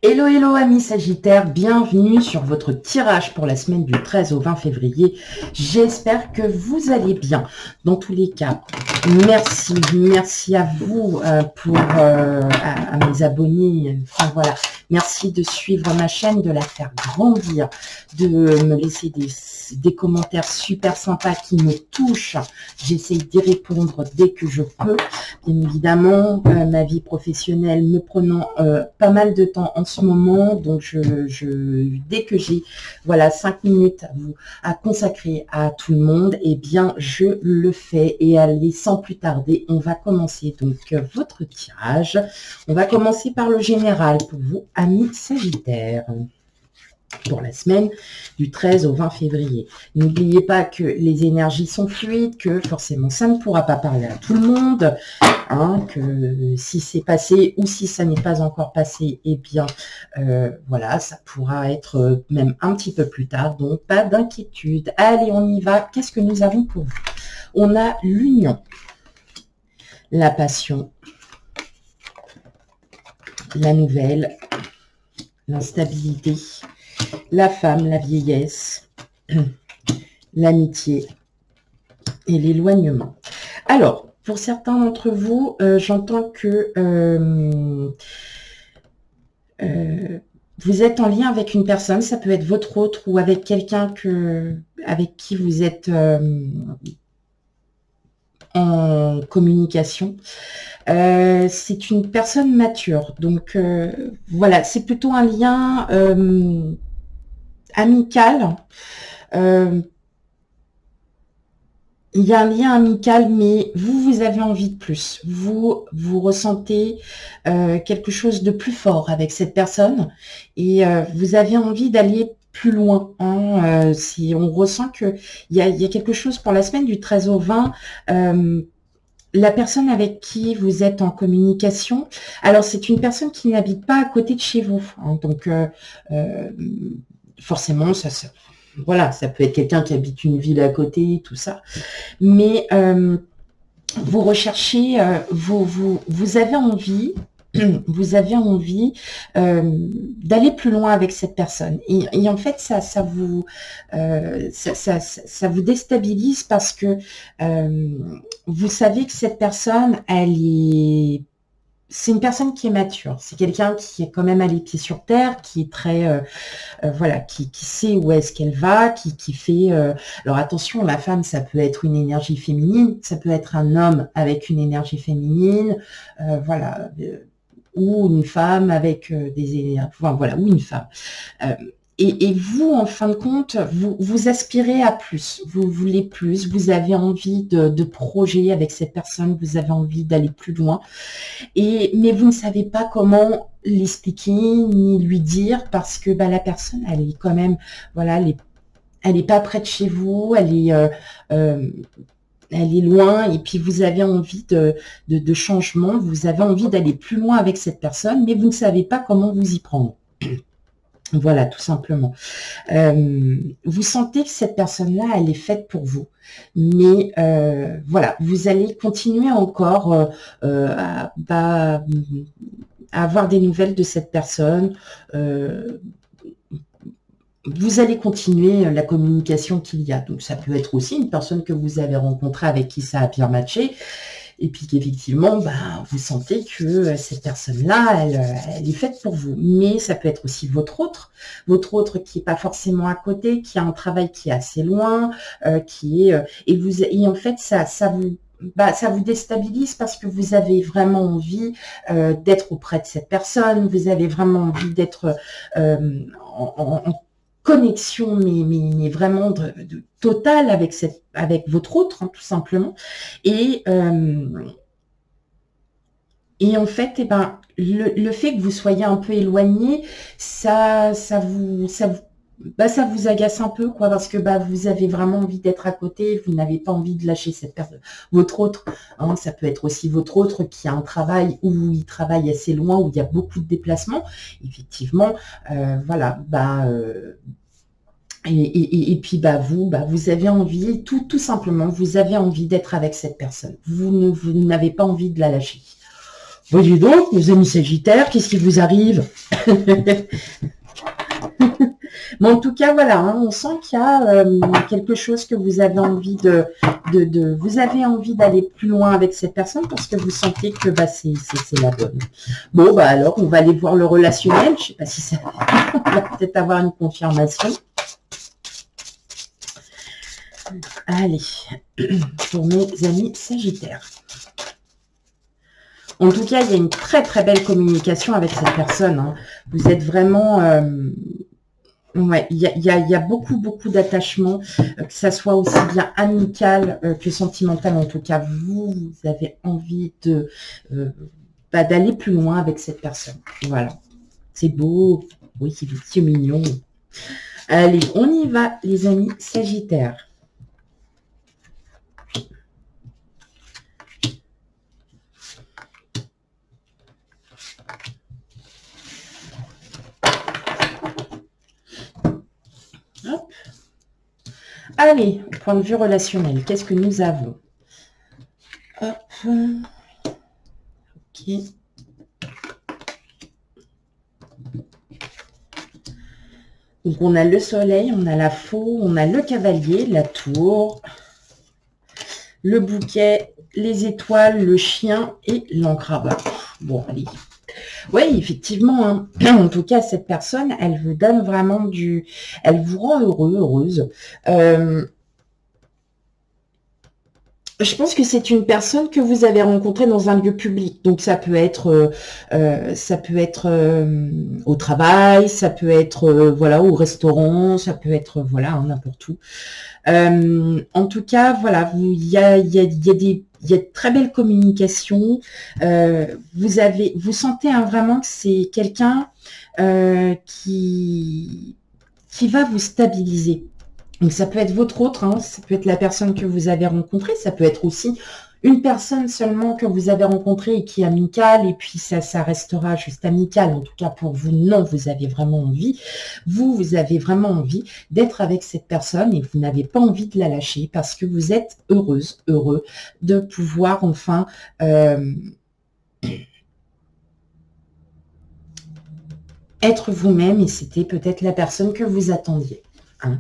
Hello, hello amis Sagittaires, bienvenue sur votre tirage pour la semaine du 13 au 20 février. J'espère que vous allez bien. Dans tous les cas, merci à vous à mes abonnés. Enfin voilà, merci de suivre ma chaîne, de la faire grandir, de me laisser des commentaires super sympas qui me touchent. J'essaye d'y répondre dès que je peux. Bien évidemment, ma vie professionnelle me prenant pas mal de temps en ce moment, donc dès que j'ai 5 minutes à consacrer à tout le monde, eh bien je le fais. Et allez, sans plus tarder, on va commencer donc votre tirage. On va commencer par le général pour vous, amis Sagittaires, pour la semaine du 13 au 20 février. N'oubliez pas que les énergies sont fluides, que forcément ça ne pourra pas parler à tout le monde, hein, que si c'est passé ou si ça n'est pas encore passé, eh bien voilà, ça pourra être même un petit peu plus tard, donc pas d'inquiétude. Allez, on y va. Qu'est-ce que nous avons pour vous? On a l'union, la passion, la nouvelle, l'instabilité, la femme, la vieillesse, l'amitié et l'éloignement. Alors, pour certains d'entre vous, j'entends que vous êtes en lien avec une personne, ça peut être votre autre ou avec quelqu'un avec qui vous êtes en communication. C'est une personne mature, donc voilà, c'est plutôt un lien amical. Il y a un lien amical, mais vous avez envie de plus. Vous ressentez quelque chose de plus fort avec cette personne et vous avez envie d'aller plus loin. Hein. Si on ressent qu'il y a quelque chose pour la semaine du 13 au 20, la personne avec qui vous êtes en communication, alors c'est une personne qui n'habite pas à côté de chez vous. Hein, donc forcément, voilà, ça peut être quelqu'un qui habite une ville à côté, tout ça. Mais vous recherchez, vous avez envie, d'aller plus loin avec cette personne. Et en fait, ça vous déstabilise parce que vous savez que cette personne, c'est une personne qui est mature. C'est quelqu'un qui est quand même à les pieds sur terre, qui est très, voilà, qui sait où est-ce qu'elle va, qui fait... alors attention, la femme, ça peut être une énergie féminine, ça peut être un homme avec une énergie féminine, voilà, ou une femme avec des énergies... Enfin, voilà, ou une femme. Et vous, en fin de compte, vous aspirez à plus, vous voulez plus, vous avez envie de projet avec cette personne, vous avez envie d'aller plus loin, mais vous ne savez pas comment l'expliquer ni lui dire parce que la personne, elle est quand même, voilà, elle est pas près de chez vous, elle est loin et puis vous avez envie de changement, vous avez envie d'aller plus loin avec cette personne, mais vous ne savez pas comment vous y prendre. Voilà, tout simplement. Vous sentez que cette personne-là, elle est faite pour vous. Mais voilà, vous allez continuer encore à avoir des nouvelles de cette personne. Vous allez continuer la communication qu'il y a. Donc, ça peut être aussi une personne que vous avez rencontrée avec qui ça a bien matché. Et puis qu'effectivement, vous sentez que cette personne-là, elle est faite pour vous. Mais ça peut être aussi votre autre qui n'est pas forcément à côté, qui a un travail qui est assez loin, et en fait, ça vous déstabilise parce que vous avez vraiment envie d'être auprès de cette personne, vous avez vraiment envie d'être en connexion, mais vraiment totale avec votre autre, hein, tout simplement. Et en fait, le fait que vous soyez un peu éloigné, ça vous agace un peu, quoi, parce que vous avez vraiment envie d'être à côté, vous n'avez pas envie de lâcher cette personne. Votre autre, hein, ça peut être aussi votre autre qui a un travail où il travaille assez loin, où il y a beaucoup de déplacements. Effectivement, voilà, et puis vous avez envie, tout simplement, vous avez envie d'être avec cette personne. Vous n'avez pas envie de la lâcher. Voyez donc, nos amis Sagittaires, qu'est-ce qui vous arrive? Mais en tout cas, voilà, hein, on sent qu'il y a quelque chose que vous avez envie vous avez envie d'aller plus loin avec cette personne parce que vous sentez que bah, c'est la bonne. Bon, bah alors, on va aller voir le relationnel. Je ne sais pas si ça... on va peut-être avoir une confirmation. Allez, pour mes amis Sagittaires. En tout cas, il y a une très très belle communication avec cette personne. Hein. Vous êtes vraiment... ouais, il y a beaucoup d'attachement, que ça soit aussi bien amical que sentimental. En tout cas, vous avez envie de d'aller plus loin avec cette personne. Voilà. C'est beau. Oui, c'est mignon. Allez, on y va, les amis Sagittaires. Hop. Allez, point de vue relationnel, qu'est-ce que nous avons? Hop. Ok. Donc, on a le soleil, on a la faux, on a le cavalier, la tour, le bouquet, les étoiles, le chien et l'encre. Bon, allez. Oui, effectivement. Hein. En tout cas, cette personne, elle vous donne vraiment du... Elle vous rend heureux, heureuse. Je pense que c'est une personne que vous avez rencontrée dans un lieu public. Donc, ça peut être, au travail, ça peut être voilà, au restaurant, ça peut être voilà, n'importe où. En tout cas, voilà, il y a de très belles communications. Vous sentez hein, vraiment que c'est quelqu'un qui va vous stabiliser. Donc, ça peut être votre autre, hein, ça peut être la personne que vous avez rencontrée, ça peut être aussi une personne seulement que vous avez rencontrée et qui est amicale, et puis ça restera juste amical. En tout cas, pour vous, non, vous avez vraiment envie. Vous avez vraiment envie d'être avec cette personne et vous n'avez pas envie de la lâcher parce que vous êtes heureuse, heureux de pouvoir enfin... être vous-même, et c'était peut-être la personne que vous attendiez. Hein.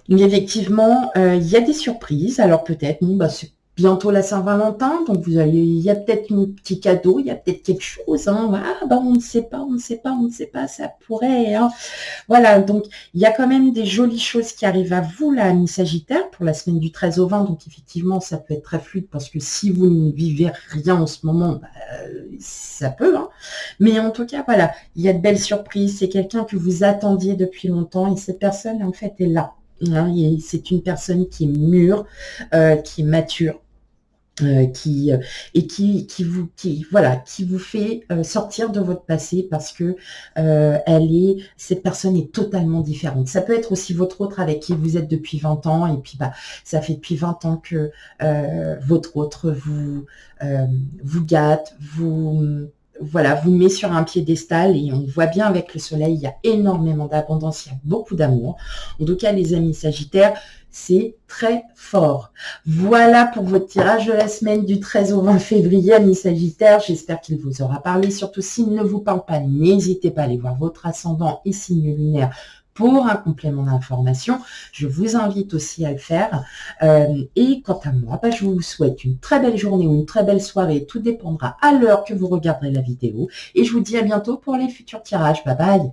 Mais effectivement, il y a des surprises. Alors peut-être, bon, bah, c'est bientôt la Saint-Valentin, donc il y a peut-être un petit cadeau, il y a peut-être quelque chose. Hein. Ah, bah, on ne sait pas, ça pourrait. Hein. Voilà, donc il y a quand même des jolies choses qui arrivent à vous, là, ami Sagittaire, pour la semaine du 13 au 20. Donc effectivement, ça peut être très fluide parce que si vous ne vivez rien en ce moment, bah, ça peut. Hein. Mais en tout cas, voilà, il y a de belles surprises. C'est quelqu'un que vous attendiez depuis longtemps et cette personne, en fait, est là. Hein, c'est une personne qui est mûre, qui est mature, qui vous fait sortir de votre passé parce que cette personne est totalement différente. Ça peut être aussi votre autre avec qui vous êtes depuis 20 ans et puis bah ça fait depuis 20 ans que votre autre vous gâte, vous met sur un piédestal et on voit bien avec le soleil, il y a énormément d'abondance, il y a beaucoup d'amour. En tout cas, les amis Sagittaires, c'est très fort. Voilà pour votre tirage de la semaine du 13 au 20 février, amis Sagittaires. J'espère qu'il vous aura parlé. Surtout, s'il ne vous parle pas, n'hésitez pas à aller voir votre ascendant et signe lunaire pour un complément d'information. Je vous invite aussi à le faire. Et quant à moi, bah, je vous souhaite une très belle journée ou une très belle soirée. Tout dépendra à l'heure que vous regarderez la vidéo. Et je vous dis à bientôt pour les futurs tirages. Bye bye.